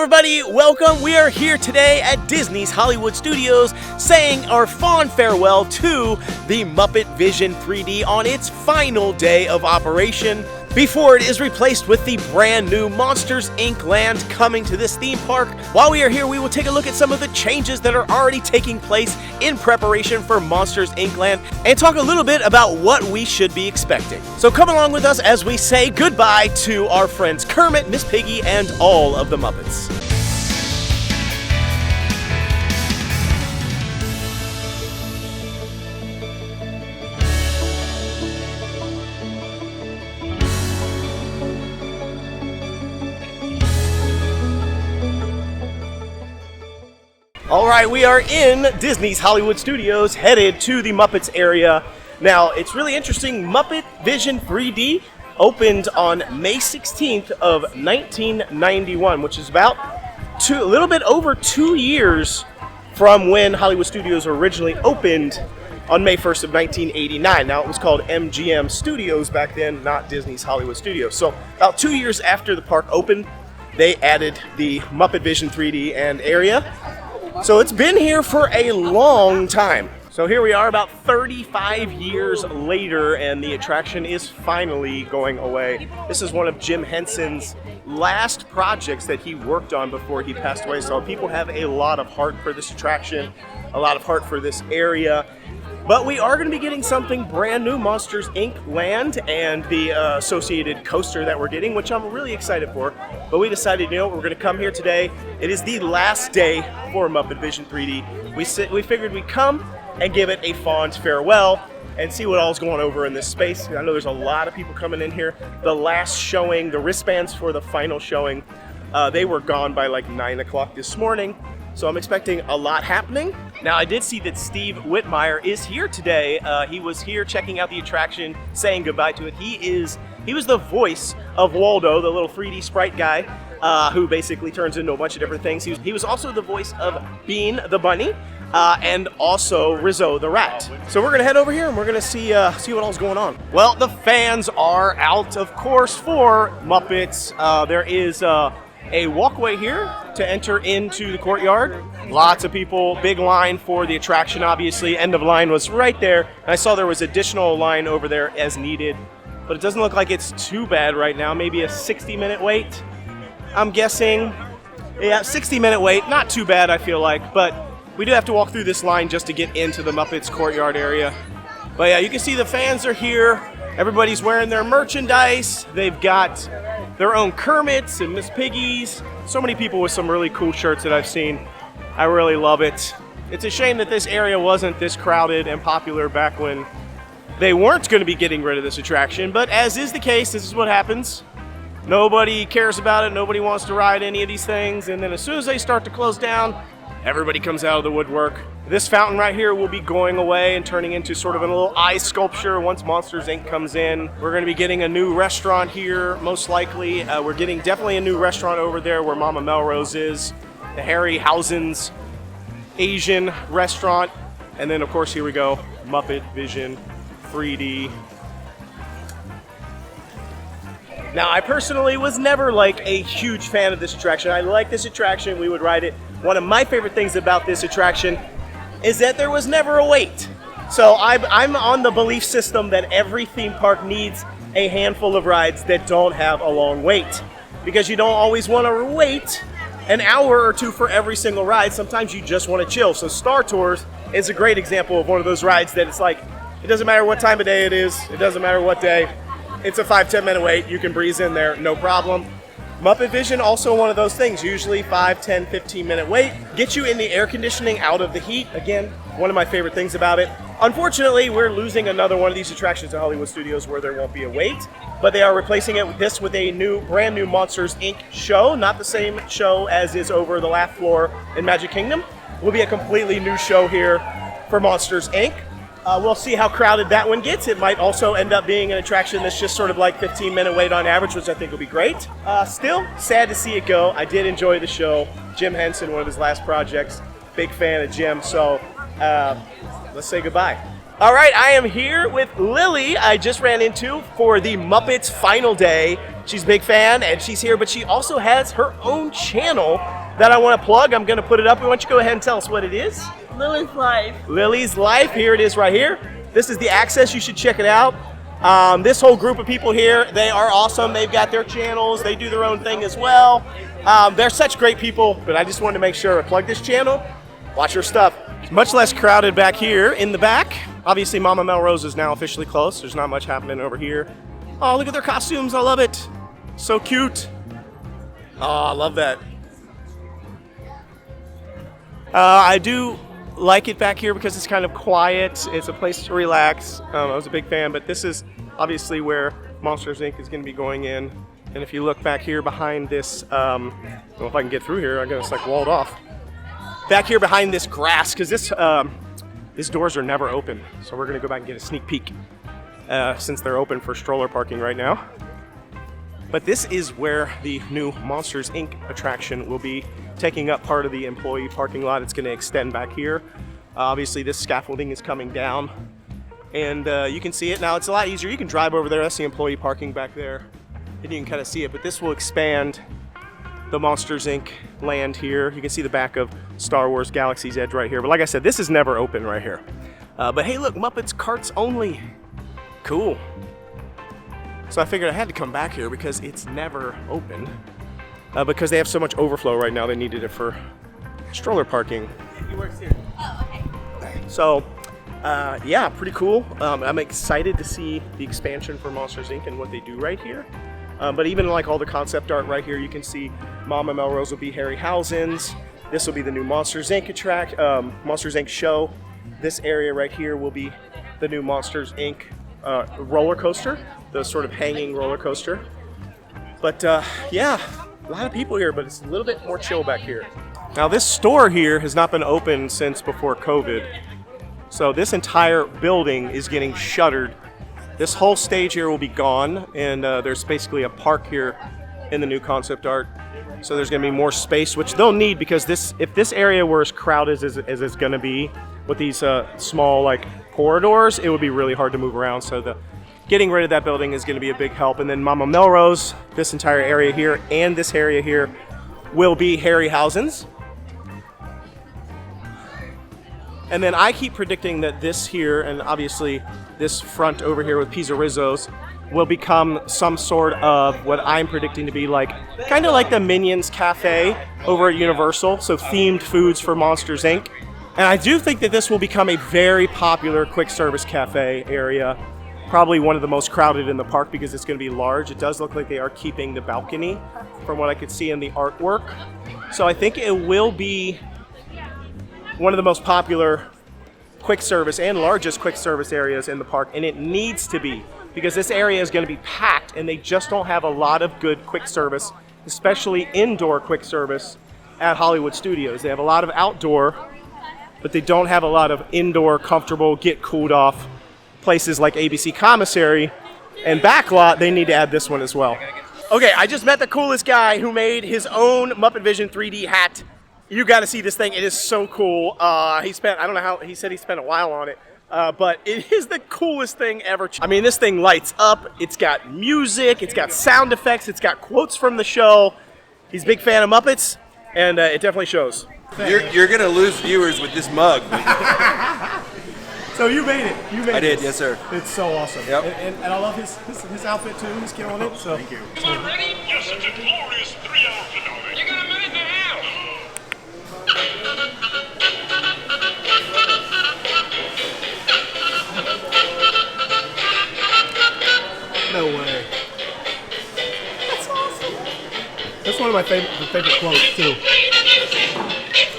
everybody, welcome. We are here today at Disney's Hollywood Studios saying our fond farewell to the Muppetvision 3D on its final day of operation before it is replaced with the brand new Monsters, Inc. land coming to this theme park. While we are here, we will take a look at some of the changes that are already taking place in preparation for Monsters, Inc. land and talk a little bit about what we should be expecting. So come along with us as we say goodbye to our friends Kermit, Miss Piggy, and all of the Muppets. All right, we are in Disney's Hollywood Studios, headed to the Muppets area. Now, it's really interesting. Muppetvision 3D opened on May 16th of 1991, which is about a little bit over 2 years from when Hollywood Studios originally opened on May 1st of 1989. Now, it was called MGM Studios back then, not Disney's Hollywood Studios. So, about 2 years after the park opened, they added the Muppetvision 3D and area. So it's been here for a long time. So here we are about 35 years later, and the attraction is finally going away. This is one of Jim Henson's last projects that he worked on before he passed away. So people have a lot of heart for this attraction, a lot of heart for this area. But we are going to be getting something brand new, Monsters, Inc. land, and the associated coaster that we're getting, which I'm really excited for. But we decided, we're going to come here today. It is the last day for Muppetvision 3D. We figured we'd come and give it a fond farewell and see what all's going over in this space. I know there's a lot of people coming in here. The last showing, the wristbands for the final showing, they were gone by like 9 o'clock this morning. So I'm expecting a lot happening. Now, I did see that Steve Whitmire is here today. He was here checking out the attraction, saying goodbye to it. He was the voice of Waldo, the little 3D sprite guy, who basically turns into a bunch of different things. He was also the voice of Bean the bunny, and also Rizzo the rat. So we're gonna head over here and we're gonna see what all's going on. Well, the fans are out, of course, for Muppets. There is a walkway here to enter into the courtyard. Lots of people, big line for the attraction, obviously. End of line was right there. And I saw there was additional line over there as needed, but it doesn't look like it's too bad right now. Maybe a 60-minute wait, I'm guessing. Yeah, 60-minute wait, not too bad, I feel like, but we do have to walk through this line just to get into the Muppets Courtyard area. But yeah, you can see the fans are here. Everybody's wearing their merchandise. They've got their own Kermits and Miss Piggies. So many people with some really cool shirts that I've seen. I really love it. It's a shame that this area wasn't this crowded and popular back when they weren't going to be getting rid of this attraction, but as is the case, this is what happens. Nobody cares about it, nobody wants to ride any of these things, and then as soon as they start to close down, everybody comes out of the woodwork. This fountain right here will be going away and turning into sort of a little eye sculpture once Monsters, Inc. comes in. We're going to be getting a new restaurant here, most likely. We're getting definitely a new restaurant over there where Mama Melrose is. The Harryhausen's Asian restaurant. And then, of course, here we go, Muppetvision 3D. Now, I personally was never like a huge fan of this attraction. I like this attraction. We would ride it. One of my favorite things about this attraction is that there was never a wait. So I'm on the belief system that every theme park needs a handful of rides that don't have a long wait. Because you don't always want to wait an hour or two for every single ride. Sometimes you just want to chill. So Star Tours is a great example of one of those rides that it's like, it doesn't matter what time of day it is. It doesn't matter what day. It's a 5-10 minute wait. You can breeze in there, no problem. Muppetvision, also one of those things, usually 5, 10, 15 minute wait. Get you in the air conditioning, out of the heat. Again, one of my favorite things about it. Unfortunately, we're losing another one of these attractions at Hollywood Studios where there won't be a wait, but they are replacing it with a brand new Monsters, Inc. show. Not the same show as is over the last floor in Magic Kingdom. It will be a completely new show here for Monsters, Inc. We'll see how crowded that one gets. It might also end up being an attraction that's just sort of like 15-minute wait on average, which I think will be great. Still, sad to see it go. I did enjoy the show. Jim Henson, one of his last projects. Big fan of Jim, so let's say goodbye. All right, I am here with Lily. I just ran into for the Muppets final day. She's a big fan and she's here, but she also has her own channel that I want to plug. I'm going to put it up. Why don't you go ahead and tell us what it is? Lily's Life. Lily's Life. Here it is right here. This is the access. You should check it out. This whole group of people here, they are awesome. They've got their channels. They do their own thing as well. They're such great people, but I just wanted to make sure I plug this channel. Watch her stuff. It's much less crowded back here in the back. Obviously, Mama Melrose is now officially closed. There's not much happening over here. Oh, look at their costumes. I love it. So cute. Oh, I love that. I do like it back here because it's kind of quiet. It's a place to relax. I was a big fan, but this is obviously where Monsters Inc. is going to be going in. And if you look back here behind this, I don't know if I can get through here. I guess it's like walled off. Back here behind this grass, because these doors are never open. So we're going to go back and get a sneak peek since they're open for stroller parking right now. But this is where the new Monsters Inc. attraction will be taking up part of the employee parking lot. It's going to extend back here. Obviously, this scaffolding is coming down. And you can see it now. It's a lot easier. You can drive over there. That's the employee parking back there. And you can kind of see it. But this will expand the Monsters Inc. land here. You can see the back of Star Wars Galaxy's Edge right here. But like I said, this is never open right here. But hey, look, Muppets carts only. Cool. So I figured I had to come back here because it's never open. Because they have so much overflow right now, they needed it for stroller parking. He works here. Oh, okay. So, yeah, pretty cool. I'm excited to see the expansion for Monsters Inc. and what they do right here. But even like all the concept art right here, you can see Mama Melrose will be Harryhausen's. This will be the new Monsters Inc. Monsters Inc. show. This area right here will be the new Monsters Inc. Roller coaster, the sort of hanging roller coaster. But yeah, a lot of people here, but it's a little bit more chill back here. Now this store here has not been open since before COVID. So this entire building is getting shuttered. This whole stage here will be gone, and there's basically a park here in the new concept art. So there's going to be more space, which they'll need because if this area were as crowded as it's going to be with these small like corridors, it would be really hard to move around. So getting rid of that building is going to be a big help. And then Mama Melrose, this entire area here and this area here will be Harryhausen's. And then I keep predicting that this here, and obviously this front over here with Pizze Rizzo's, will become some sort of what I'm predicting to be like, kind of like the Minions Cafe over at Universal, so themed foods for Monsters Inc. And I do think that this will become a very popular quick service cafe area, probably one of the most crowded in the park because it's going to be large. It does look like they are keeping the balcony from what I could see in the artwork. So I think it will be one of the most popular quick service and largest quick service areas in the park, and it needs to be because this area is going to be packed and they just don't have a lot of good quick service, especially indoor quick service at Hollywood Studios. They have a lot of outdoor, but they don't have a lot of indoor, comfortable, get cooled off places like ABC Commissary and Backlot. They need to add this one as well. Okay, I just met the coolest guy who made his own Muppetvision 3D hat. You got to see this thing. It is so cool. He spent, I don't know how, he said he spent a while on it, but it is the coolest thing ever. I mean, this thing lights up. It's got music. It's got sound effects. It's got quotes from the show. He's a big fan of Muppets, and it definitely shows. You're going to lose viewers with this mug. So you made it. You made it. I did, yes, sir. It's so awesome. Yep. And I love his outfit, too. He's killing it. So. Thank you. All ready? Yes, it's a glorious 3-hour finale. You got a minute and a half. No way. That's awesome. That's one of my favorite quotes, too.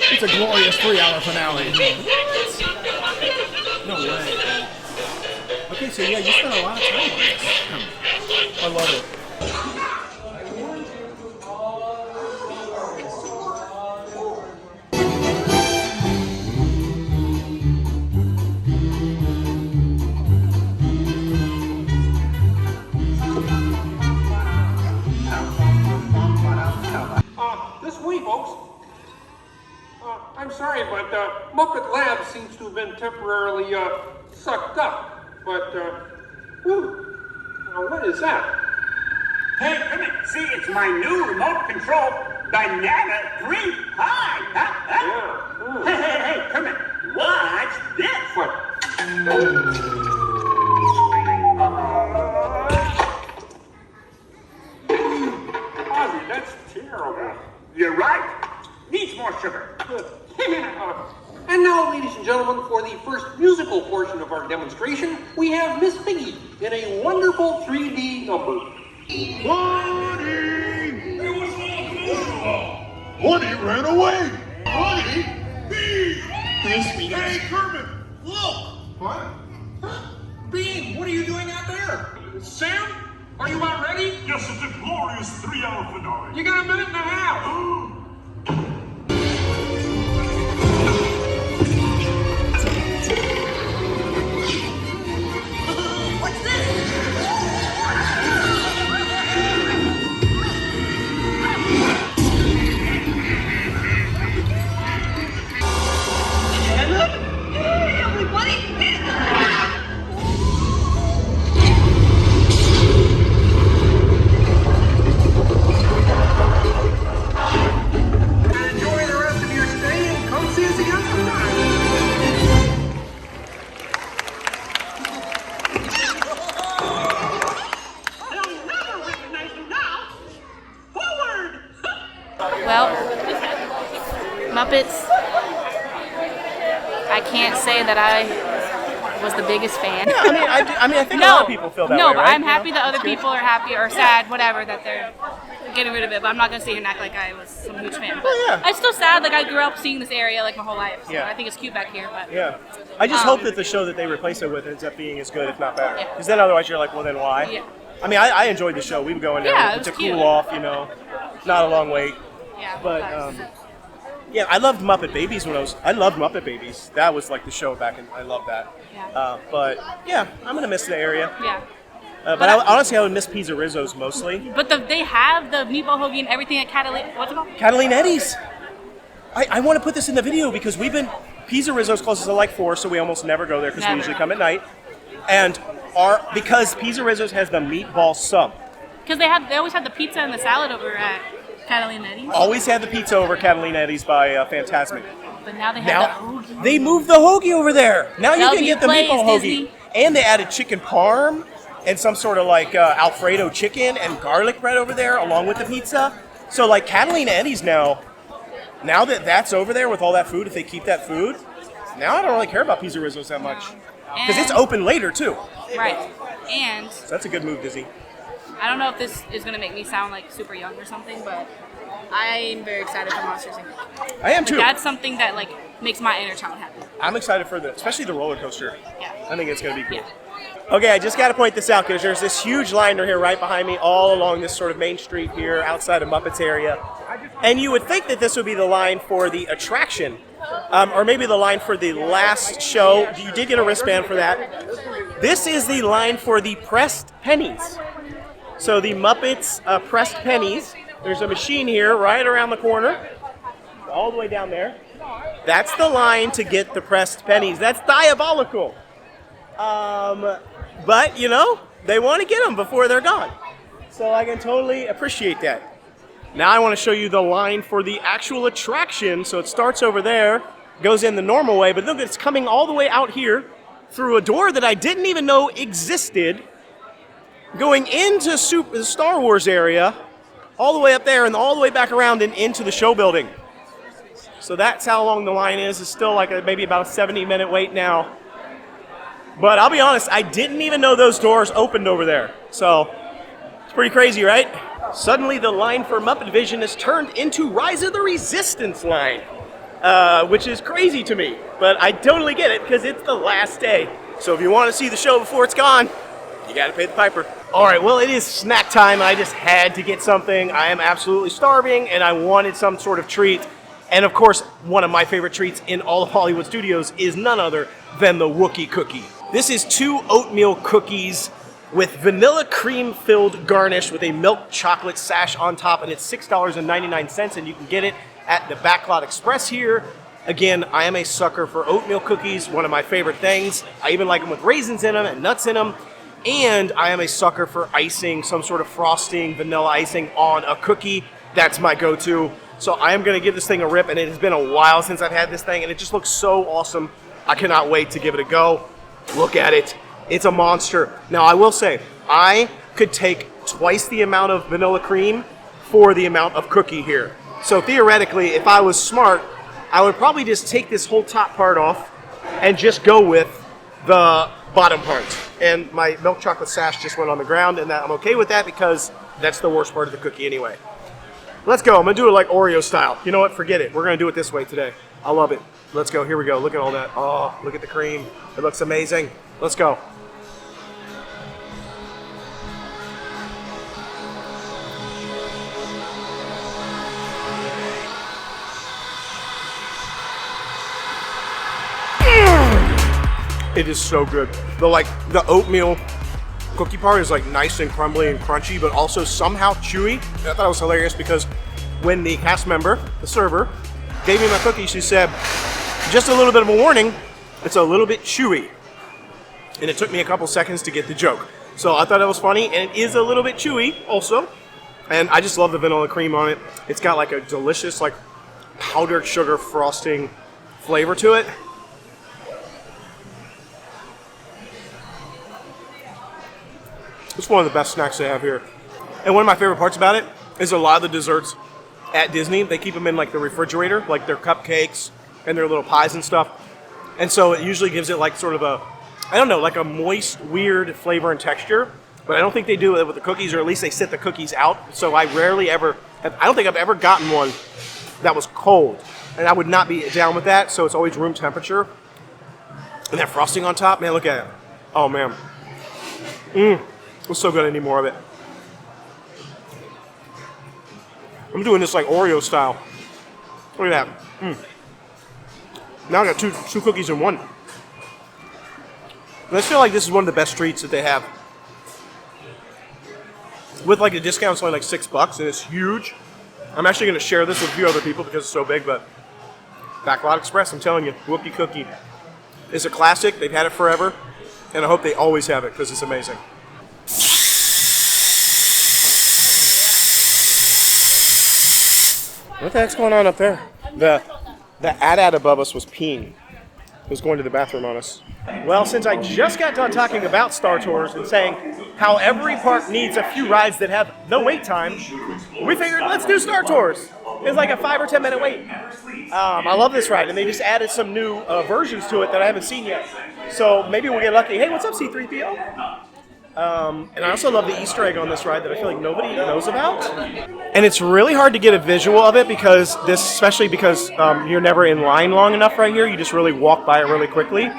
It's a glorious 3-hour finale. What? No way. Okay, so yeah, you spent a lot of time on this. I love it. This week, folks, I'm sorry, but Muppet Lab seems to have been temporarily sucked up. But, what is that? Hey, come in. See, it's my new remote control banana green pie. Yeah. Hey, come in. Watch this. What? Ozzy, that's terrible. You're right. Needs more sugar. And now, ladies and gentlemen, for the first musical portion of our demonstration, we have Miss Piggy in a wonderful 3D number. Woody ran away! Woody? Bean! Hey, Kermit! Look! What? Bean, what are you doing out there? Sam, are you about ready? Yes, it's a glorious 3-hour finale. You got a minute and a half. What's this? Hey, everybody! Enjoy the rest of your stay and come see us again sometime. They'll never recognize you now! Forward! Well, Muppets, I can't say that I was the biggest fan. I think a lot of people feel that no, way, but right? I'm happy that other people are happy or sad, whatever, that they're getting rid of it. But I'm not gonna sit here and act like I was some huge fan. But yeah. I'm still sad. Like I grew up seeing this area like my whole life. So Yeah. I think it's cute back here. But Yeah. I just hope that the show that they replace it with ends up being as good, if not better. Yeah. Because then otherwise you're like, well, then why? Yeah. I mean, I enjoyed the show. We would go in there Yeah, it to was cool cute. off, not a long wait. yeah. But yeah, I loved Muppet Babies I loved Muppet Babies. That was like the show back in. I loved that. Yeah. But yeah, I'm gonna miss the area. yeah. But honestly, I would miss Pizze Rizzo's mostly. But they have the meatball hoagie and everything at Catalina. What's it called? Catalina Eddie's. I want to put this in the video because Pizze Rizzo's closes to like 4, so we almost never go there because we Never. usually come at night. And because Pizze Rizzo's has the meatball sub. Because they always have the pizza and the salad over at Catalina Eddie's. Always had the pizza over Catalina Eddie's by Fantasmic. But now they have Now the hoagie. they moved the hoagie over there. Now you That'll can be get the plays, meatball Disney. hoagie, and they added chicken parm and some sort of like Alfredo chicken and garlic bread over there, along with the pizza. So like Catalina Eddie's now that that's over there with all that food, if they keep that food, now I don't really care about Pizze Rizzo's that much because it's And- open later too. Right. And So that's a good move, Dizzy. I don't know if this is going to make me sound like super young or something, but I'm very excited for Monsters Inc. I am Like, too. that's something that like makes my inner child happy. I'm excited for especially the roller coaster. Yeah. I think it's going to be cool. Yeah. Okay, I just got to point this out because there's this huge line right here right behind me all along this sort of main street here outside of Muppets area. And you would think that this would be the line for the attraction, or maybe the line for the last show. You did get a wristband for that. This is the line for the pressed pennies. So the Muppets pressed pennies. There's a machine here right around the corner, all the way down there. That's the line to get the pressed pennies. That's diabolical. But, they want to get them before they're gone. So I can totally appreciate that. Now I want to show you the line for the actual attraction. So it starts over there, goes in the normal way, but look, it's coming all the way out here through a door that I didn't even know existed, going into the Star Wars area, all the way up there and all the way back around and into the show building. So that's how long the line is. It's still like maybe about a 70-minute wait now. But I'll be honest, I didn't even know those doors opened over there. So it's pretty crazy, right? Suddenly the line for Muppetvision has turned into Rise of the Resistance line, which is crazy to me. But I totally get it because it's the last day. So if you want to see the show before it's gone, you got to pay the piper. All right, well, it is snack time. I just had to get something. I am absolutely starving, and I wanted some sort of treat. And of course, one of my favorite treats in all of Hollywood Studios is none other than the Wookiee cookie. This is 2 oatmeal cookies with vanilla cream filled garnish with a milk chocolate sash on top, and it's $6.99, and you can get it at the Backlot Express here. Again, I am a sucker for oatmeal cookies, one of my favorite things. I even like them with raisins in them and nuts in them. And I am a sucker for icing, some sort of frosting, vanilla icing on a cookie. That's my go-to. So I am going to give this thing a rip, and it has been a while since I've had this thing, and it just looks so awesome. I cannot wait to give it a go. Look at it. It's a monster. Now, I will say, I could take twice the amount of vanilla cream for the amount of cookie here. So theoretically, if I was smart, I would probably just take this whole top part off and just go with the bottom part. And my milk chocolate sash just went on the ground, and I'm okay with that because that's the worst part of the cookie anyway. Let's go. I'm going to do it like Oreo style. You know what? Forget it. We're going to do it this way today. I love it. Let's go. Here we go. Look at all that. Oh, look at the cream. It looks amazing. Let's go. It is so good. The oatmeal cookie part is like nice and crumbly and crunchy, but also somehow chewy. And I thought it was hilarious because when the cast member, the server, gave me my cookie, she said, just a little bit of a warning, it's a little bit chewy. And it took me a couple seconds to get the joke. So I thought it was funny, and it is a little bit chewy also. And I just love the vanilla cream on it. It's got like a delicious like powdered sugar frosting flavor to it. It's one of the best snacks they have here. And one of my favorite parts about it is a lot of the desserts at Disney, they keep them in like the refrigerator, like their cupcakes and their little pies and stuff. And so it usually gives it like sort of a, I don't know, like a moist, weird flavor and texture. But I don't think they do it with the cookies, or at least they sit the cookies out. So I rarely ever, I don't think I've ever gotten one that was cold. And I would not be down with that, so it's always room temperature. And that frosting on top, man, look at it. Oh, man. It's so good, I need more of it. I'm doing this like Oreo style. Look at that. Now I got two cookies in one. And I feel like this is one of the best treats that they have. With like a discount, it's only like $6, and it's huge. I'm actually going to share this with a few other people because it's so big, but Backlot Express, I'm telling you, Whoopie Cookie is a classic. They've had it forever, and I hope they always have it because it's amazing. What the heck's going on up there? The AT-AT above us was peeing. It was going to the bathroom on us. Well, since I just got done talking about Star Tours and saying how every park needs a few rides that have no wait time, we figured let's do Star Tours. It's like a 5 or 10 minute wait. I love this ride, and they just added some new versions to it that I haven't seen yet. So maybe we'll get lucky. Hey, what's up, C-3PO? And I also love the Easter egg on this ride that I feel like nobody knows about. And it's really hard to get a visual of it because especially because you're never in line long enough right here. You just really walk by it really quickly.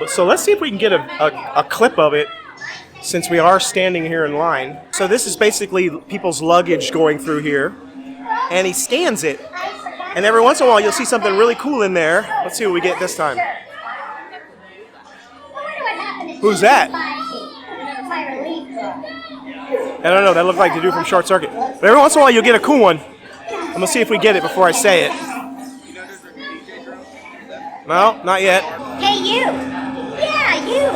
So let's see if we can get a clip of it since we are standing here in line. So this is basically people's luggage going through here. And he scans it. And every once in a while you'll see something really cool in there. Let's see what we get this time. Who's that? I don't know, that looked like the dude from Short Circuit. But every once in a while you'll get a cool one. I'm going to see if we get it before I say it. No, not yet. Hey, you! Yeah, you!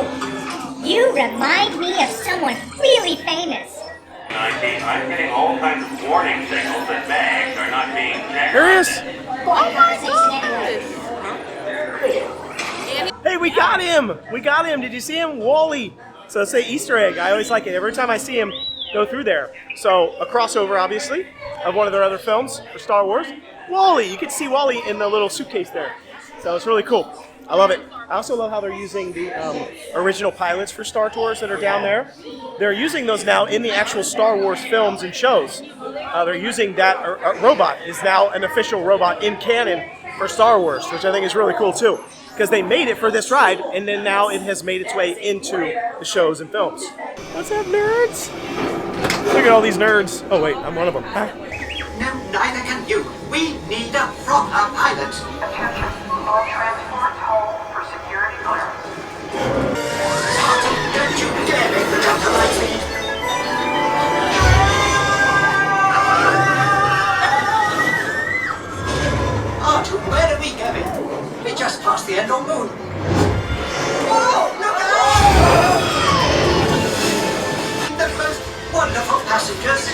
You remind me of someone really famous. I'm getting all kinds of warning signals that bags are not being checked. There he is! Oh my God! Hey, we got him! We got him! Did you see him? Wally! So let's say Easter egg. I always like it. Every time I see him go through there. So a crossover, obviously, of one of their other films for Star Wars. Wally! You can see Wally in the little suitcase there. So it's really cool. I love it. I also love how they're using the original pilots for Star Tours that are down there. They're using those now in the actual Star Wars films and shows. They're using that robot is now an official robot in canon for Star Wars, which I think is really cool too. Because they made it for this ride, and then now it has made its way into the shows and films. What's up, nerds? Look at all these nerds. Oh wait, I'm one of them. Hi. No, neither can you. We need a proper pilot. Attention, all transports hold for security clearance. Sergeant, don't you dare make the jump to light speed. fear no moon. Oh, look out! The most wonderful passengers.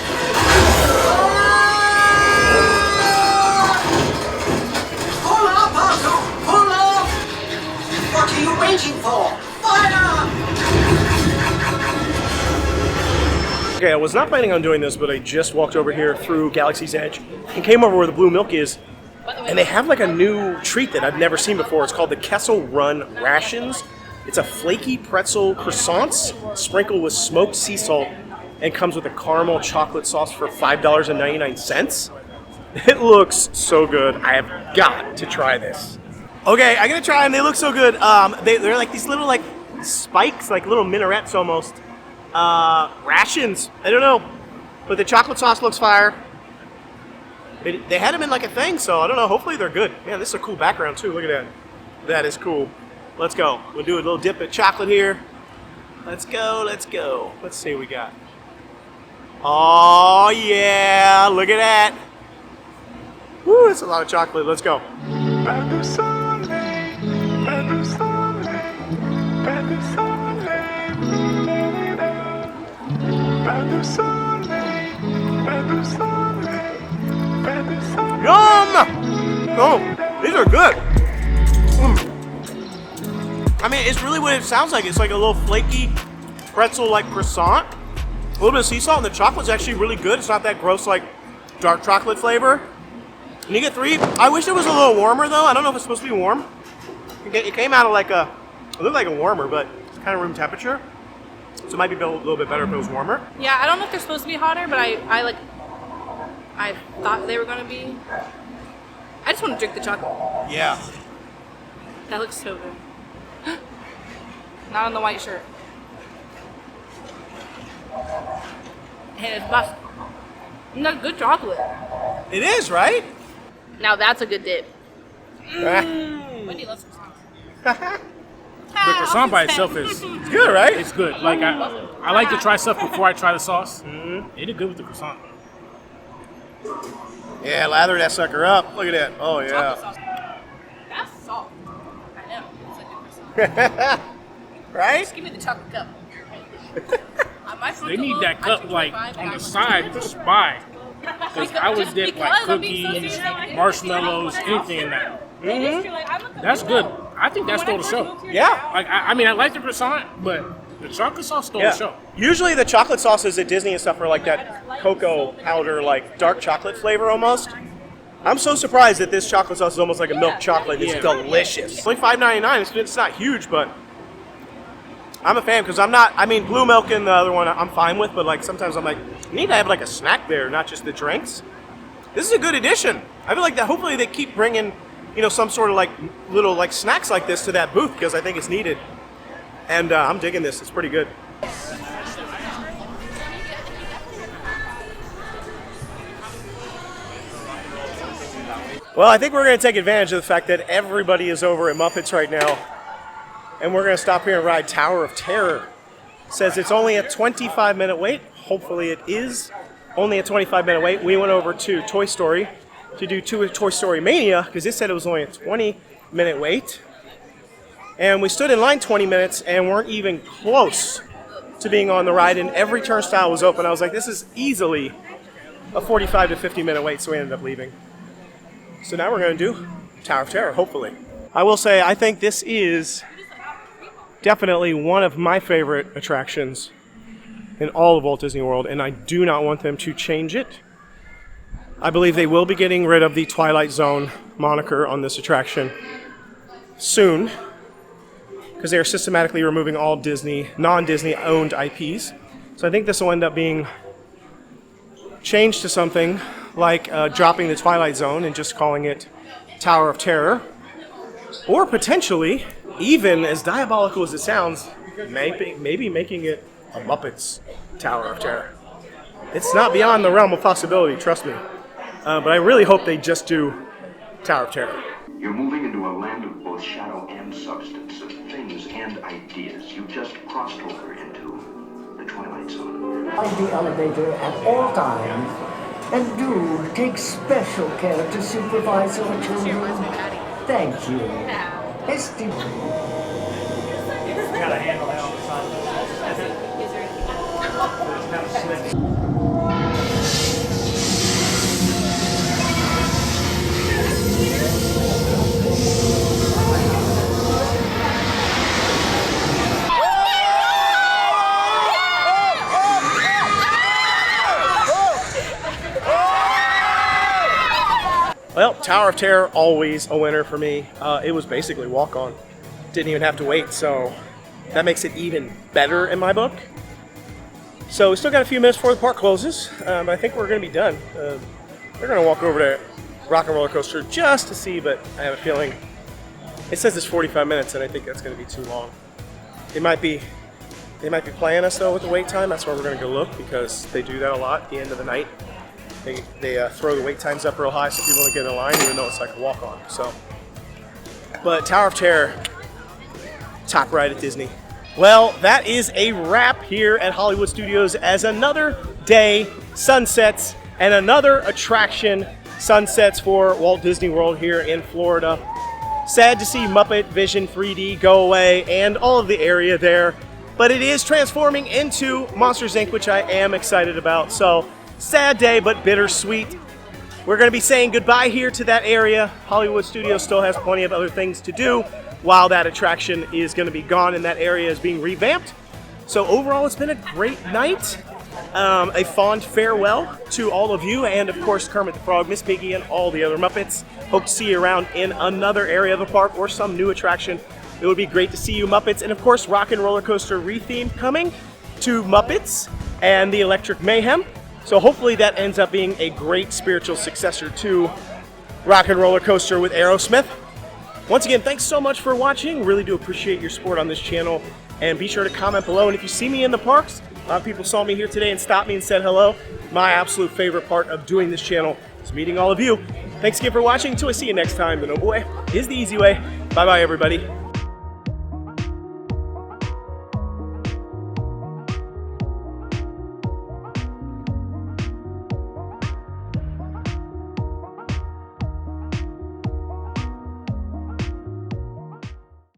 Pull up, Arthur! Pull up! What are you waiting for? Fire! Okay, I was not planning on doing this, but I just walked over here through Galaxy's Edge and came over where the blue milk is, and they have like a new treat that I've never seen before. It's called the Kessel Run Rations. It's a flaky pretzel croissants sprinkled with smoked sea salt and comes with a caramel chocolate sauce for $5.99. It looks so good. I have got to try this. Okay, I'm gonna try them. They look so good. They're like these little like spikes, like little minarets almost. Rations. I don't know, but the chocolate sauce looks fire. They had them in like a thing, so I don't know. Hopefully they're good. Man, this is a cool background too. Look at that. That is cool. Let's go. We'll do a little dip of chocolate here. Let's go. Let's go. Let's see what we got. Oh yeah! Look at that. Woo! That's a lot of chocolate. Let's go. Yum! Oh, these are good. I mean, it's really what it sounds like. It's like a little flaky pretzel-like croissant. A little bit of sea salt, and the chocolate's actually really good. It's not that gross, like dark chocolate flavor. And you get 3. I wish it was a little warmer, though. I don't know if it's supposed to be warm. It came out of like a, it looked like a warmer, but it's kind of room temperature. So it might be a little bit better if it was warmer. Yeah, I don't know if they're supposed to be hotter, but I thought they were gonna be. I just want to drink the chocolate. Yeah. That looks so good. Not on the white shirt. And it's bust. And that's good chocolate. It is, right? Now that's a good dip. Wendy loves croissants. The croissant by itself is good, right? It's good. Like I like to try stuff before I try the sauce. They did good with the croissant. Yeah, lather that sucker up. Look at that. Oh yeah. That's salt. I know. It's like a croissant. Right? Just give me the chocolate cup. They need that cup like on the side just by. Because I would dip like cookies, marshmallows, anything in that. That's good. I think that stole the show. Yeah. Like I mean, I like the croissant, but the chocolate sauce stole the show. Usually the chocolate sauces at Disney and stuff are like that cocoa powder, like dark chocolate flavor almost. I'm so surprised that this chocolate sauce is almost like a milk chocolate. It's delicious. It's only $5.99. It's not huge, but I'm a fan because I'm not. I mean, blue milk and the other one I'm fine with, but like sometimes I'm like, you need to have like a snack there, not just the drinks. This is a good addition. I feel like that. Hopefully they keep bringing, you know, some sort of like little like snacks like this to that booth because I think it's needed. And I'm digging this. It's pretty good. Well, I think we're going to take advantage of the fact that everybody is over at Muppets right now. And we're going to stop here and ride Tower of Terror. It says it's only a 25-minute wait. Hopefully it is only a 25-minute wait. We went over to Toy Story to do Toy Story Mania because it said it was only a 20-minute wait. And we stood in line 20 minutes and weren't even close to being on the ride, and every turnstile was open. I was like, this is easily a 45 to 50-minute wait, so we ended up leaving. So now we're going to do Tower of Terror, hopefully. I will say, I think this is definitely one of my favorite attractions in all of Walt Disney World, and I do not want them to change it. I believe they will be getting rid of the Twilight Zone moniker on this attraction soon, because they are systematically removing all Disney, non-Disney owned IPs. So I think this will end up being changed to something like dropping the Twilight Zone and just calling it Tower of Terror. Or potentially, even as diabolical as it sounds, maybe making it a Muppets Tower of Terror. It's not beyond the realm of possibility, trust me. But I really hope they just do Tower of Terror. You're moving into a land of both shadow and substance, of things and ideas. You just crossed over into the Twilight Zone. Ride the elevator at all times, and do take special care to supervise your children. Thank you. Steve. Gotta handle that on the side. Well, Tower of Terror, always a winner for me. It was basically walk-on. Didn't even have to wait, so that makes it even better in my book. So we still got a few minutes before the park closes, but I think we're going to be done. We're going to walk over to Rock and Roller Coaster just to see, but I have a feeling it says it's 45 minutes, and I think that's going to be too long. They might be playing us though with the wait time. That's where we're going to go look, because they do that a lot at the end of the night. They throw the wait times up real high so people don't get in line, even though it's like a walk-on. So, but Tower of Terror, top ride at Disney. Well, that is a wrap here at Hollywood Studios as another day sunsets and another attraction sunsets for Walt Disney World here in Florida. Sad to see Muppetvision 3D go away and all of the area there, but it is transforming into Monsters Inc., which I am excited about. So, sad day, but bittersweet. We're going to be saying goodbye here to that area. Hollywood Studios still has plenty of other things to do while that attraction is going to be gone and that area is being revamped. So overall, it's been a great night. A fond farewell to all of you, and of course Kermit the Frog, Miss Piggy, and all the other Muppets. Hope to see you around in another area of the park or some new attraction. It would be great to see you Muppets, and of course Rock and Roller Coaster retheme coming to Muppets and the Electric Mayhem. So hopefully that ends up being a great spiritual successor to Rock and Roller Coaster with Aerosmith. Once again, thanks so much for watching. Really do appreciate your support on this channel. And be sure to comment below. And if you see me in the parks, a lot of people saw me here today and stopped me and said hello. My absolute favorite part of doing this channel is meeting all of you. Thanks again for watching. Until I see you next time, the No Way is the easy way. Bye-bye, everybody.